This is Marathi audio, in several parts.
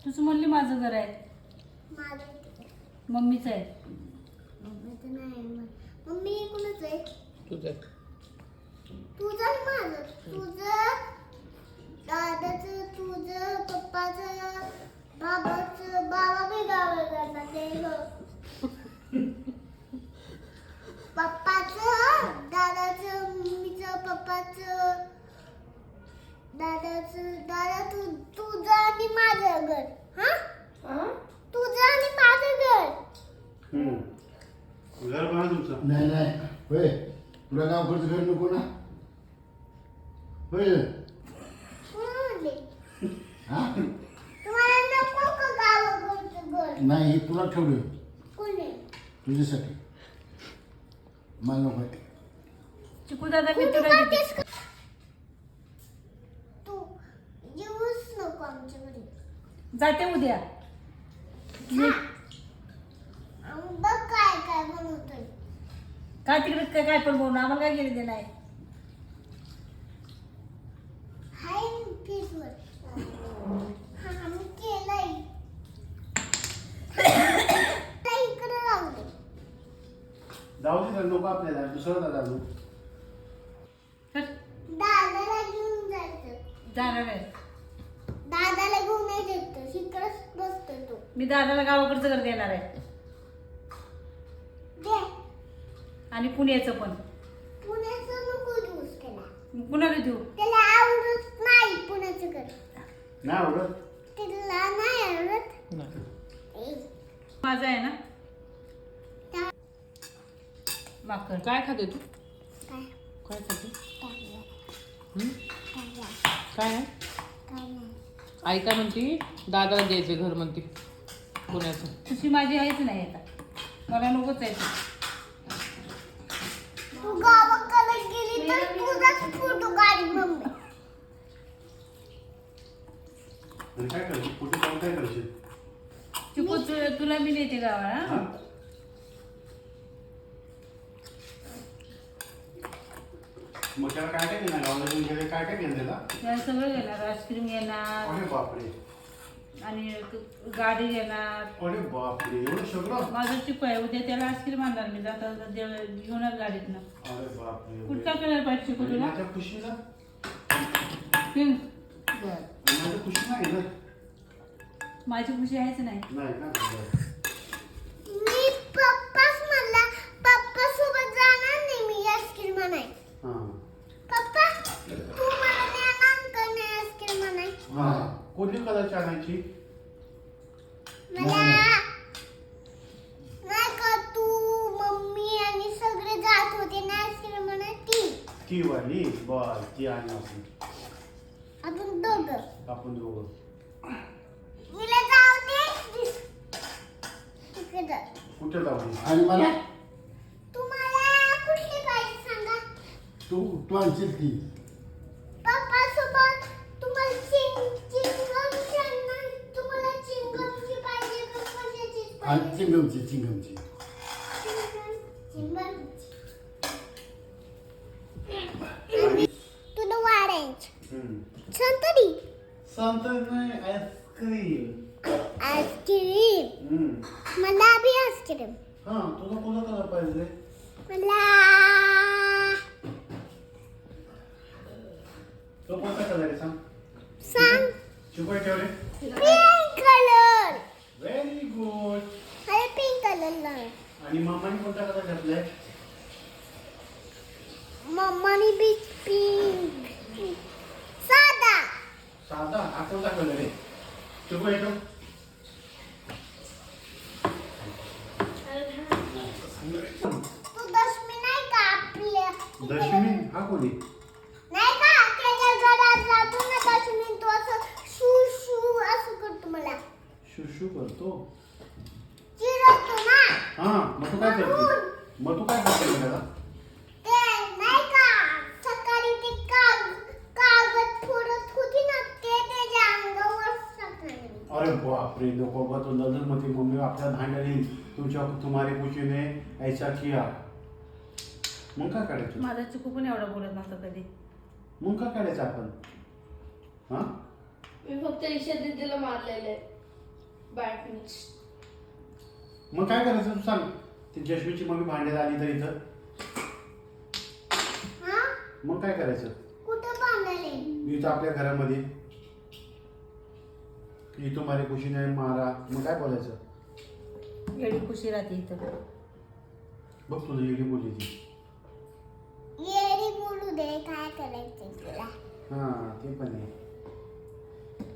तूच म्हणली माझं घर आहे. मम्मीच आहे. मम्मीचं नाही. मम्मी कोणाच आहे? तुझं. तुझं आणि माझं. तुझं, दादाचं, तुझं, पप्पाचं, बाबाचं. बाबा बी गावाला जाणार ते पप्पाचं, दादाचं, मम्मीचं, पप्पाचं, दादा तुझं आणि माझं घर. हा, तुझं आणि माझं घर. घर बघा तुमचं. नाही नाही होय, तुला गावकडचं घर नको ना होय. हा तुम्हाला नको का गावाकडचं घर? नाही, हे तुला ठेवलं कोणी? तुझ्यासाठी. मला नको आहे. चिकू दादा मी कुठं तुला काढतेस का? तू येऊच नको आमच्या घरी. जाते उद्या. बघ काय काय बनवतोय. काय तिकडे काय पण बोलणं आम्हाला काय गेले ते नाही. हाय फ्रीजवर. हा मी केलंय. इकडे राहू दे. जाऊ दे नको आपल्याला दुसरं दादा आणू. दादाला घेऊन जायचं. जाणार आहे. दादाला घेऊन नाही जायचं. इकडेच बसतो तू. मी दादाला गावाकडचं घर देणार आहे दे. आणि पुण्याचं पण. पुण्याचं नको ज्यूस त्याला. मग कुणाला देऊ? त्याला आवडत नाही पुण्याचं घर. नाही आवडत. त्याला नाही आवडत. ए, माझं आहे ना त्या- माकड. काय खाते तू? काय काय खाते? टाकलं. हं? टाकलं. काय आहे? काय नाही. आई काय म्हणती? दादाला द्यायचं घर म्हणते पुण्याचं. तशी माझी आहेच नाही आता. मला नकोच आहे ते. तू गावाकडे गेली तर तुझाच फोटो काढ मम्मी. आणि काय करशील कुठे जाऊन काय करशील? चिकू तुला मी देते गावाला. हा? मग त्याला काय काय देणार गावाला घेऊन गेले काय काय घेणार त्याला? त्याला सगळं घेणार. आईस्क्रीम घेणार अरे बापरे. आणि गाडी घेणार. अरे बापरे एवढं सगळं. माझं चिकू आहे. उद्या त्याला आईस्क्रीम आणणार मी. जाता घेऊनच गाडीतनं. अरे बापरे. कुठचा कलर पाहिजे चिकू आणि तुला? माझ्या खुशीला पिंक. आणि माझ्या खुशी नाही ना. माझी खुशी आहेच नाही. नाही का बरं. मी पप्पाच म्हणला. पप्पा सोबत जाणार नाही मी आईस्क्रीम आणाय. हां पप्पा तू मला नेणार का नाही आईस्क्रीम आणाय? हां कोणती कलरची आणायची? मला नाही का तू मम्मी आणि सगळे जात होते ना आईस्क्रीम आणाय ती. ती वाली बर ती आणू आपण दोघं. आपण दोघं. मला जाऊ दे. तिकडे जा. कुठे जाऊ दे? आणि मला तुम्हाला कुठली पाहिजे सांगा. तू आणशील की. पप्पा सोबत तुम्हाला चिंगमची आणणार. तुम्हाला चिंगमची पाहिजे का कशाची आणि पाहिजे? चिंगमची चिंगमची. आणि तुला ऑरेंज. हम्म. संत्री. संत्री नाही आईस्क्रीम. आईस्क्रीम. मला बी आईस्क्रीम. हां तुला कोणता कलर पाहिजे? मला तो कोणता कलर आहे सांग? सांग. चिकू ठेवले. Pink colour. Very good. मला पिंक कलर आणि मम्माने कोणता कलर घातलाय? मम्मानी बी पिंक. साधा. साधा हा कोणता कलर आहे? चिकू येतो. तू दशमी नाही का आपल्या दशमी हा कोणी? नाही का त्याच्या घरात जातो ना दशमी तो असं शू शू असं करतो मला. शुशू करतो. चिरतो ना. हां मग तू काय करते? मग तू काय करते त्याला? ते नाही का सकाळी ते कागद फोडत होती ना ते त्याच्या अंगावर टाकलं. अरे बापरे नको बा तो नजर मध्ये मम्मी आपल्या भांडणी तुमच्या तुम्हारे कुछ ने ऐसा किया. मग काय करायचं? माझा चिकू पण एवढा बोलत नव्हता कधी. मग काय करायचं आपण? हां मी फक्त ईशा दीदीला मारलेले. बॅटमिंटन. मग काय करायचं तू सांग. ती जश्मीची मम्मी भांड्यात आली तर इथं हा? मग काय करायचं. कुठं बांधायले? इथं आपल्या घरामध्ये की तुम्हाला खुशी नाही मारा. मग काय बोलायचं. एवढी खुशी राहते इथं. बघ तुला येडी बोलली ती. येडी बोलू दे, काय करायचं तुला? हा ते पण आहे.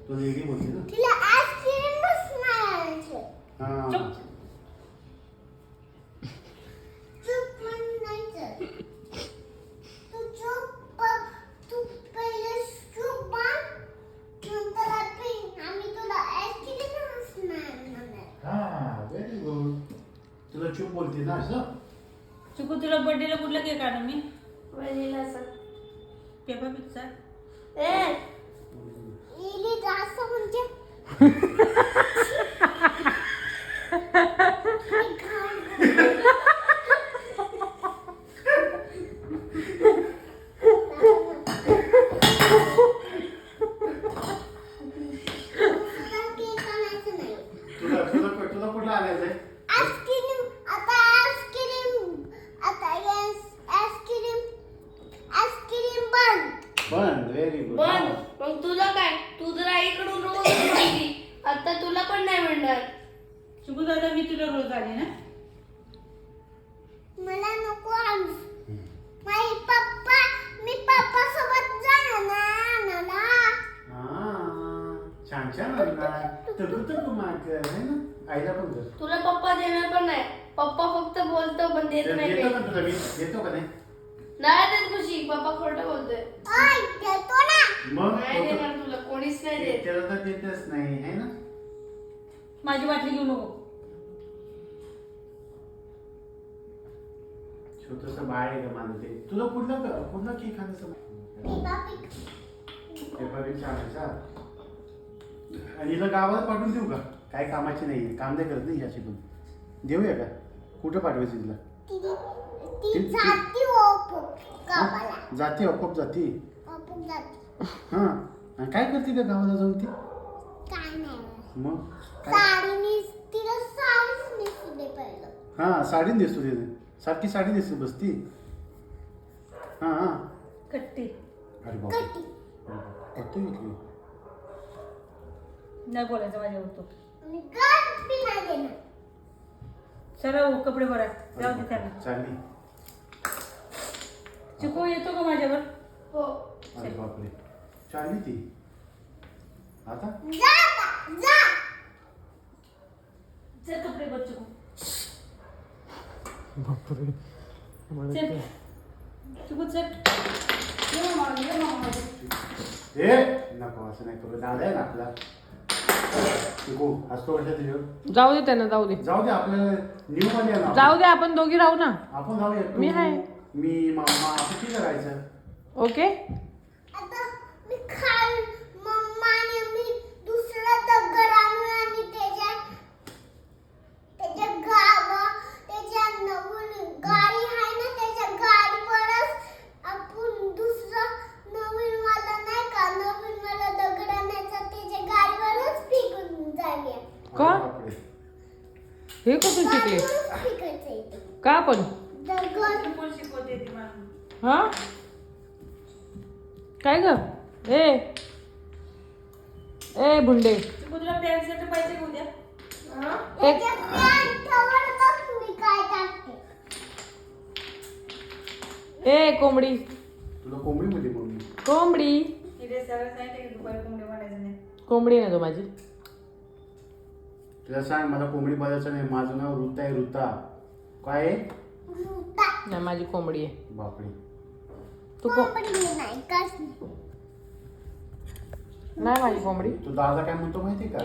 तुला येडी बोलली ना. तिला आईस्क्रीमच नाही आणलं. हा चुप. चूप पण नाही तर. तू पहिले चूप बन, नंतर आम्ही तुला आईस्क्रीमच नाही आणणार. हा व्हेरी गुड. तुला चूप बोलते ना असं. चिकू तुला बर्थडेला कुठला केक आणू मी. वनिलाचा. Peppa pizza. इली जास्त म्हणजे तुला तुला कुठला आणायचंय. आईस्क्रीम बंद. बंद. Very good. पण मग तुला काय, तू जर आईकडून रोज माहिती आता तुला पण नाही मिळणार. चिकू दादा मी तुला रोज आले ना. मला नको आणू. मी पप्पा सोबत जाणार आणायला. छान छान आणणार. तू माग आहे ना. आईला पण कर. तुला पप्पा देणार पण नाही. पप्पा फक्त बोलतो पण देत नाही देतो काही. का तुला मी. देतो का नाही. नाही देत खुशी, पप्पा खोटं बोलतोय. ओय, देतो ना. मग नाही देणार तुला, कोणीच नाही देत. त्याला तर देतच नाही आहे ना. माझी बाटली घेऊ नको. छोटस बाळ आहे का मानते. तुला कुठला केक खाण्याचं. पेपर बिल छान. आणि हिला गावात पाठवून देऊ का. काय कामाची नाही. काम नाही करत नाही याची पण. देऊया का. कुठं पाठवायचं तिला. ती जाती ओपो गावाला. जाती आपोआप जाती. ओपो जाती. हा आणि काय करते का गावाला जाऊन ती. काय नाही. मग काय. तिला साडीच नेसू दे पहिलं. हा साडी नेसतो तिने. सारखी साडी नेसतो बसती. हा हा. कट्टी. अरे बाबा. कटी. कट्टी घेतली. नाही बोलायचं माझ्यावर तो. आणि गट बी नाही देणार. सर्व कपडे भरा. जाऊ दे त्याला. चालली. चिकू येतो का माझ्यावर. हो. अरे बापरे. चालली ती. आता जा आता, जा. चल कपडे भर चिकू. चल चिकू चल. ये मामा माझ्या. ए नको असं नाही करू. दादा आहे ना आपला. गो असतो वर्षात येऊ. जाऊ दे त्यांना, जाऊ दे. जाऊ दे आपल्याला न्यू मध्ये आहे ना. जाऊ दे, आपण दोघी राहू ना. आपण जाऊया. तू, मी आहे. मी मामा असं किती करायचं. ओके. आता मी मम्माने मी दुसरा दगड आणू आणि त्याच्या नवीन गाडी आहे ना, त्याच्या गाडीवरच आपण दुसरा नवीन वाला नाही का, नवीन वाला दगड आणायचा त्याच्या गाडीवरच फेकून जाऊया. का? अरे बापरे. हे कुठून शिकले. गाडीवरच फेकायचं इथे का पण. दगड. चिकू शिकवते ती मला. हा काय ग. ए भुंडे. चिकू तुला पॅन्ट शर्ट पाहिजे का उद्या. त्याच्या पॅन्टवर बघ मी काय टाकते. ए कोंबडी. तुला कोंबडी मध्ये बोलली. कोंबडी. इथे सगळं सांगितलं की दुपारी कोंबडी बनायचं नाही. कोंबडी ना तो माझी. तुला सांग मला कोंबडी बोलायचं नाही. माझं नाव ऋता आहे. ऋता काय आहे? रुता. नाही माझी कोंबडी आहे. बापरे. तू कोंबडी नाही कसली. नाही माझी कोंबडी. तू दादा काय म्हणतो माहिती का.